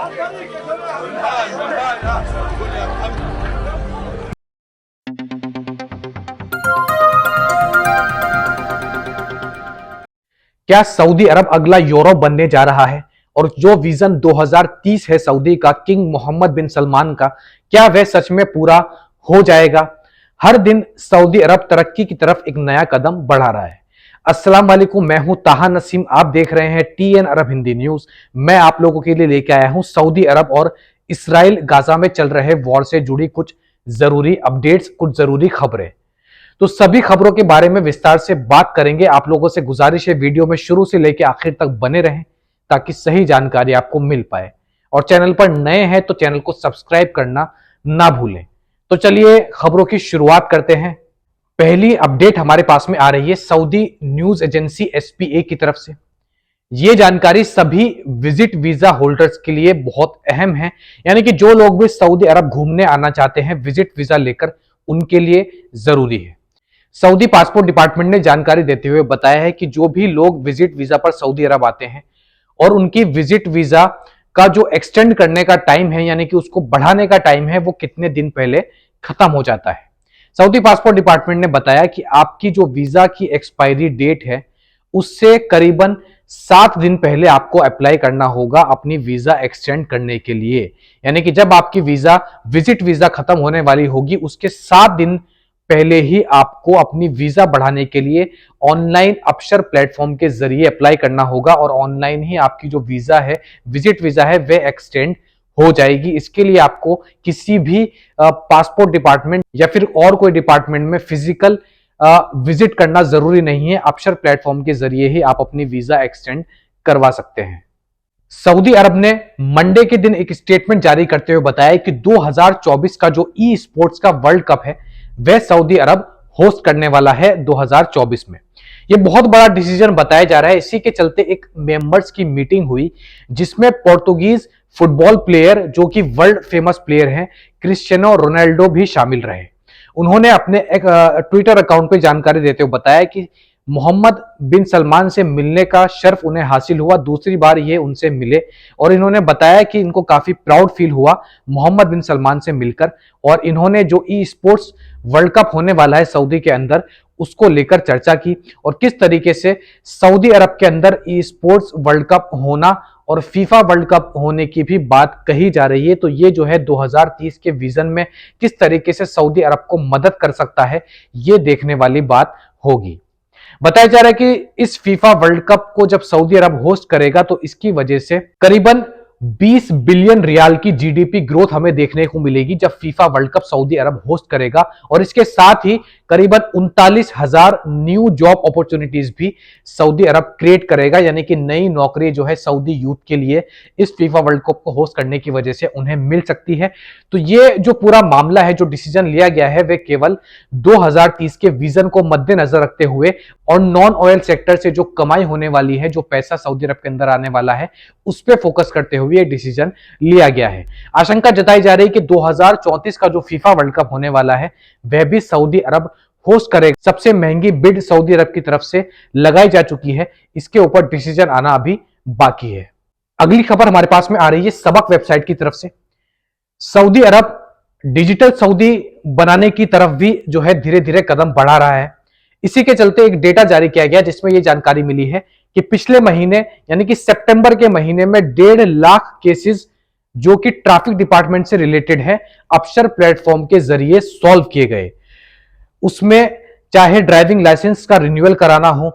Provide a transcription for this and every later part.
क्या सऊदी अरब अगला यूरोप बनने जा रहा है? और जो विजन 2030 है सऊदी का किंग मोहम्मद बिन सलमान का, क्या वह सच में पूरा हो जाएगा? हर दिन सऊदी अरब तरक्की की तरफ एक नया कदम बढ़ा रहा है। अस्सलाम वालेकुम, मैं हूं ताहा नसीम, आप देख रहे हैं TN अरब हिंदी न्यूज। मैं आप लोगों के लिए लेके आया हूं सऊदी अरब और इसराइल गाजा में चल रहे वॉर से जुड़ी कुछ जरूरी अपडेट्स, कुछ जरूरी खबरें। तो सभी खबरों के बारे में विस्तार से बात करेंगे। आप लोगों से गुजारिश है वीडियो में शुरू से लेकर आखिर तक बने रहें ताकि सही जानकारी आपको मिल पाए। और चैनल पर नए हैं तो चैनल को सब्सक्राइब करना ना भूलें। तो चलिए खबरों की शुरुआत करते हैं। पहली अपडेट हमारे पास में आ रही है सऊदी न्यूज एजेंसी SPA की तरफ से। यह जानकारी सभी विजिट वीजा होल्डर्स के लिए बहुत अहम है, यानी कि जो लोग भी सऊदी अरब घूमने आना चाहते हैं विजिट वीजा लेकर, उनके लिए जरूरी है। सऊदी पासपोर्ट डिपार्टमेंट ने जानकारी देते हुए बताया है कि जो भी लोग विजिट वीजा पर सऊदी अरब आते हैं और उनकी विजिट वीजा का जो एक्सटेंड करने का टाइम है, यानी कि उसको बढ़ाने का टाइम है, वो कितने दिन पहले खत्म हो जाता है। सऊदी पासपोर्ट डिपार्टमेंट ने बताया कि आपकी जो वीजा की एक्सपायरी डेट है उससे करीबन 7 दिन पहले आपको अप्लाई करना होगा अपनी वीजा एक्सटेंड करने के लिए। यानी कि जब आपकी वीजा विजिट वीजा खत्म होने वाली होगी उसके 7 दिन पहले ही आपको अपनी वीजा बढ़ाने के लिए ऑनलाइन अबशर प्लेटफॉर्म के जरिए अप्लाई करना होगा और ऑनलाइन ही आपकी जो वीजा है, विजिट वीजा है, वह एक्सटेंड हो जाएगी। इसके लिए आपको किसी भी पासपोर्ट डिपार्टमेंट या फिर और कोई डिपार्टमेंट में फिजिकल विजिट करना जरूरी नहीं है। अबशर प्लेटफॉर्म के जरिए ही आप अपनी वीजा एक्सटेंड करवा सकते हैं। सऊदी अरब ने मंडे के दिन एक स्टेटमेंट जारी करते हुए बताया कि 2024 का जो ई स्पोर्ट्स का वर्ल्ड कप है वह सऊदी अरब होस्ट करने वाला है 2024 में। यह बहुत बड़ा डिसीजन बताया जा रहा है। इसी के चलते एक मेंबर्स की मीटिंग हुई जिसमें पोर्तुगीज फुटबॉल प्लेयर, जो कि वर्ल्ड फेमस प्लेयर हैं, क्रिस्टियानो रोनाल्डो भी शामिल रहे। उन्होंने अपने एक ट्विटर अकाउंट पे जानकारी देते हुए बताया कि मोहम्मद बिन सलमान से मिलने का शर्फ उन्हें हासिल हुआ, दूसरी बार ये उनसे मिले। और इन्होंने बताया कि इनको काफी प्राउड फील हुआ मोहम्मद बिन सलमान से मिलकर। और इन्होंने जो ई स्पोर्ट्स वर्ल्ड कप होने वाला है सऊदी के अंदर, उसको लेकर चर्चा की और किस तरीके से सऊदी अरब के अंदर ई स्पोर्ट्स वर्ल्ड कप होना और फीफा वर्ल्ड कप होने की भी बात कही जा रही है। तो ये जो है 2030 के विजन में किस तरीके से सऊदी अरब को मदद कर सकता है, ये देखने वाली बात होगी। बताया जा रहा है कि इस फीफा वर्ल्ड कप को जब सऊदी अरब होस्ट करेगा तो इसकी वजह से करीबन 20 बिलियन रियाल की GDP ग्रोथ हमें देखने को मिलेगी जब फीफा वर्ल्ड कप सऊदी अरब होस्ट करेगा। और इसके साथ ही करीबन 39,000 न्यू जॉब अपॉर्चुनिटीज भी सऊदी अरब क्रिएट करेगा, यानी कि नई नौकरी जो है सऊदी यूथ के लिए इस फीफा वर्ल्ड कप को होस्ट करने की वजह से उन्हें मिल सकती है। तो ये जो पूरा मामला है, जो डिसीजन लिया गया है, वह केवल 2030 के विजन को मद्देनजर रखते हुए और नॉन ऑयल सेक्टर से जो कमाई होने वाली है, जो पैसा सऊदी अरब के अंदर आने वाला है, उस पर फोकस करते हुए यह डिसीजन लिया गया है। आशंका जताई जा रही है कि 2034 का जो फीफा वर्ल्ड कप होने वाला है वह भी सऊदी अरब होस्ट करेगा। सबसे महंगी बिड सऊदी अरब की तरफ से लगाई जा चुकी है, इसके ऊपर डिसीजन आना अभी बाकी है। अगली खबर हमारे पास में आ रही है सबक वेबसाइट की तरफ से। सऊदी अरब डिजिटल सऊदी बनाने की तरफ भी जो है धीरे धीरे कदम बढ़ा रहा है। इसी के चलते एक डेटा जारी किया गया जिसमें यह जानकारी मिली है कि पिछले महीने यानी कि सितंबर के महीने में 1.5 लाख केसेस जो कि ट्रैफिक डिपार्टमेंट से रिलेटेड है अबशर प्लेटफॉर्म के जरिए सॉल्व किए गए। उसमें चाहे ड्राइविंग लाइसेंस का रिन्यूअल कराना हो,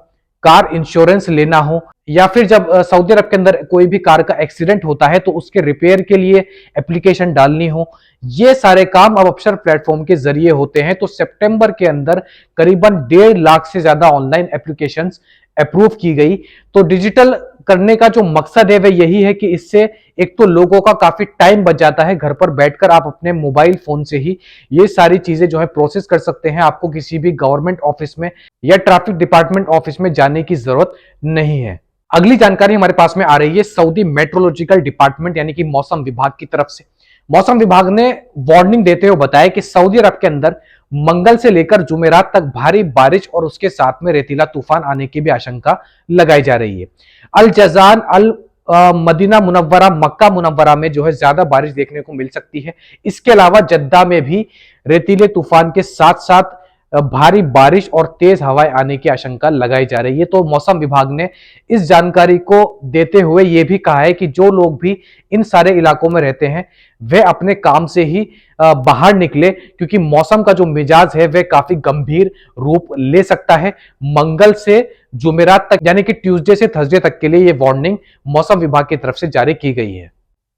कार इंश्योरेंस लेना हो, या फिर जब सऊदी अरब के अंदर कोई भी कार का एक्सीडेंट होता है तो उसके रिपेयर के लिए एप्लीकेशन डालनी हो, ये सारे काम अब अबशर प्लेटफॉर्म के जरिए होते हैं। तो सितंबर के अंदर करीबन 1.5 लाख से ज्यादा ऑनलाइन एप्लीकेशंस अप्रूव की गई। तो डिजिटल करने का जो मकसद है वह यही है कि इससे एक तो लोगों का काफी टाइम बच जाता है, घर पर बैठकर आप अपने मोबाइल फोन से ही ये सारी चीजें जो है प्रोसेस कर सकते हैं। आपको किसी भी गवर्नमेंट ऑफिस में या ट्रैफिक डिपार्टमेंट ऑफिस में जाने की जरूरत नहीं है। अगली जानकारी हमारे पास में आ रही है सऊदी मेट्रोलॉजिकल डिपार्टमेंट यानी कि मौसम विभाग की तरफ से। मौसम विभाग ने वार्निंग देते हुए बताया कि सऊदी अरब के अंदर मंगल से लेकर जुमेरात तक भारी बारिश और उसके साथ में रेतीला तूफान आने की भी आशंका लगाई जा रही है। अल जजान अल मदीना मुनव्वरा, मक्का मुनव्वरा में जो है ज्यादा बारिश देखने को मिल सकती है। इसके अलावा जद्दा में भी रेतीले तूफान के साथ साथ भारी बारिश और तेज हवाएं आने की आशंका लगाई जा रही है। तो मौसम विभाग ने इस जानकारी को देते हुए यह भी कहा है कि जो लोग भी इन सारे इलाकों में रहते हैं वे अपने काम से ही बाहर निकले, क्योंकि मौसम का जो मिजाज है वह काफी गंभीर रूप ले सकता है। मंगल से जुमेरात तक यानी कि ट्यूसडे से थर्सडे तक के लिए यह वार्निंग मौसम विभाग की तरफ से जारी की गई है।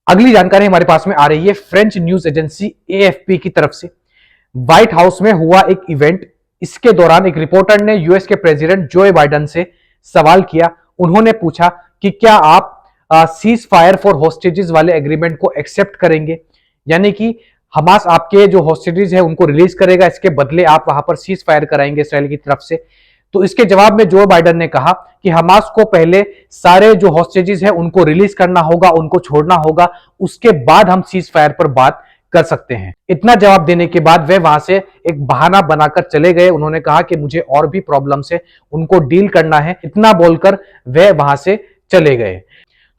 अगली जानकारी हमारे पास में आ रही है फ्रेंच न्यूज एजेंसी एएफपी की तरफ से। व्हाइट हाउस में हुआ एक इवेंट, इसके दौरान एक रिपोर्टर ने यूएस के प्रेसिडेंट जो बाइडेन से सवाल किया। उन्होंने पूछा कि क्या आप सीज फायर फॉर होस्टेजेस वाले एग्रीमेंट को एक्सेप्ट करेंगे, यानी कि हमास आपके जो होस्टेजेस है उनको रिलीज करेगा, इसके बदले आप वहां पर सीज फायर कराएंगे इसराइल की तरफ से। तो इसके जवाब में जो बाइडेन ने कहा कि हमास को पहले सारे जो होस्टेजेस है उनको रिलीज करना होगा, उनको छोड़ना होगा, उसके बाद हम सीज फायर पर बात कर सकते हैं। इतना जवाब देने के बाद वे वहां से एक बहाना बनाकर चले गए। उन्होंने कहा कि मुझे और भी प्रॉब्लम्स है, उनको डील करना है, इतना बोलकर वे वहां से चले गए।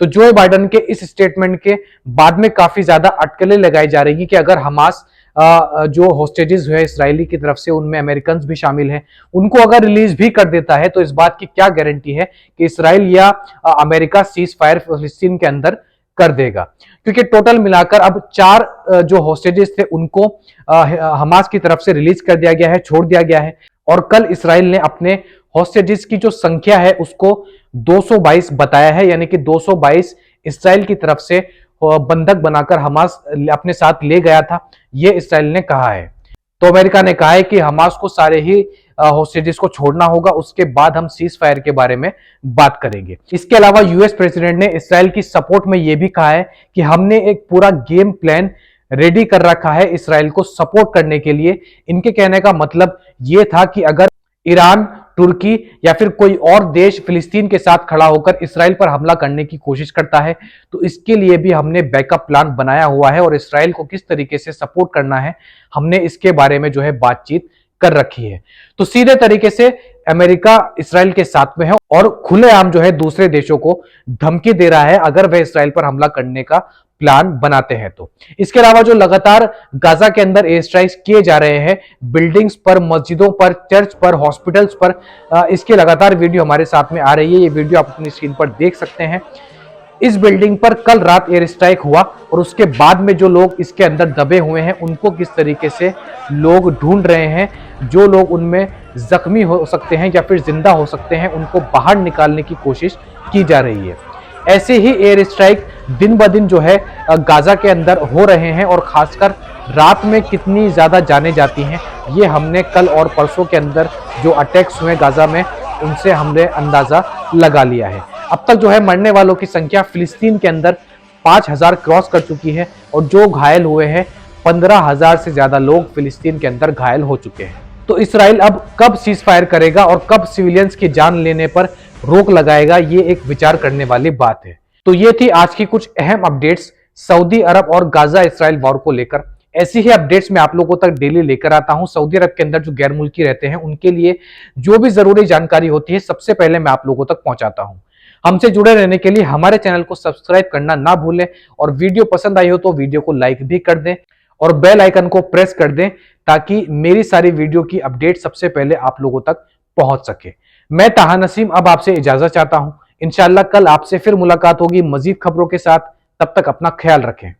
तो जो बाइडेन के इस स्टेटमेंट के बाद में काफी ज्यादा अटकलें लगाई जा रही है कि अगर हमास जो होस्टेजेस है इसराइली की तरफ से, उनमें अमेरिकन भी शामिल हैं, उनको अगर रिलीज भी कर देता है तो इस बात की क्या गारंटी है कि इसराइल या अमेरिका सीज फायर फिलिस्तीन के अंदर कर देगा। क्योंकि टोटल मिलाकर अब 4 जो होस्टेजेस थे उनको हमास की तरफ से रिलीज कर दिया गया है, छोड़ दिया गया है। और कल इसराइल ने अपने होस्टेजेस की जो संख्या है उसको 222 बताया है, यानी कि 222 इसराइल की तरफ से बंधक बनाकर हमास अपने साथ ले गया था, यह इसराइल ने कहा है। तो अमेरिका ने कहा है कि हमास को सारे ही होस्टेजेस को छोड़ना होगा, उसके बाद हम सीज फायर के बारे में बात करेंगे। इसके अलावा यूएस प्रेसिडेंट ने इसराइल की सपोर्ट में यह भी कहा है कि हमने एक पूरा गेम प्लान रेडी कर रखा है इसराइल को सपोर्ट करने के लिए। इनके कहने का मतलब यह था कि अगर ईरान, तुर्की या फिर कोई और देश फिलिस्तीन के साथ खड़ा होकर इसराइल पर हमला करने की कोशिश करता है तो इसके लिए भी हमने बैकअप प्लान बनाया हुआ है, और इसराइल को किस तरीके से सपोर्ट करना है हमने इसके बारे में जो है बातचीत कर रखी है। तो सीधे तरीके से अमेरिका इसराइल के साथ में है और खुलेआम जो है दूसरे देशों को धमकी दे रहा है अगर वह इसराइल पर हमला करने का प्लान बनाते हैं तो। इसके अलावा जो लगातार गाजा के अंदर एयर स्ट्राइक्स किए जा रहे हैं, बिल्डिंग्स पर, मस्जिदों पर, चर्च पर, हॉस्पिटल्स पर, इसके लगातार वीडियो हमारे साथ में आ रही है। ये वीडियो आप अपनी स्क्रीन पर देख सकते हैं। इस बिल्डिंग पर कल रात एयर स्ट्राइक हुआ और उसके बाद में जो लोग इसके अंदर दबे हुए हैं उनको किस तरीके से लोग ढूंढ रहे हैं, जो लोग उनमें जख्मी हो सकते हैं या फिर जिंदा हो सकते हैं उनको बाहर निकालने की कोशिश की जा रही है। ऐसे ही एयर स्ट्राइक दिन ब दिन जो है गाजा के अंदर हो रहे हैं, और खासकर रात में कितनी ज्यादा जाने जाती हैं ये हमने कल और परसों के अंदर जो अटैक्स हुए गाजा में उनसे हमने अंदाजा लगा लिया है। अब तक जो है मरने वालों की संख्या फिलिस्तीन के अंदर 5000 क्रॉस कर चुकी है, और जो घायल हुए हैं 15,000 से ज्यादा लोग फिलिस्तीन के अंदर घायल हो चुके हैं। तो इसराइल अब कब सीज फायर करेगा और कब सिविलियंस की जान लेने पर रोक लगाएगा, ये एक विचार करने वाली बात है। तो ये थी आज की कुछ अहम अपडेट्स सऊदी अरब और गाजा इसराइल वॉर को लेकर। ऐसी ही अपडेट्स मैं आप लोगों तक डेली लेकर आता हूं। सऊदी अरब के अंदर जो गैर मुल्की रहते हैं उनके लिए जो भी जरूरी जानकारी होती है सबसे पहले मैं आप लोगों तक पहुंचाता हूं। हमसे जुड़े रहने के लिए हमारे चैनल को सब्सक्राइब करना ना भूलें, और वीडियो पसंद आई हो तो वीडियो को लाइक भी कर दें और बेल आइकन को प्रेस कर दें ताकि मेरी सारी वीडियो की अपडेट सबसे पहले आप लोगों तक पहुंच सके। मैं ताहा नसीम अब आपसे इजाजत चाहता हूं। इंशाल्लाह कल आपसे फिर मुलाकात होगी मजीद खबरों के साथ। तब तक अपना ख्याल रखें।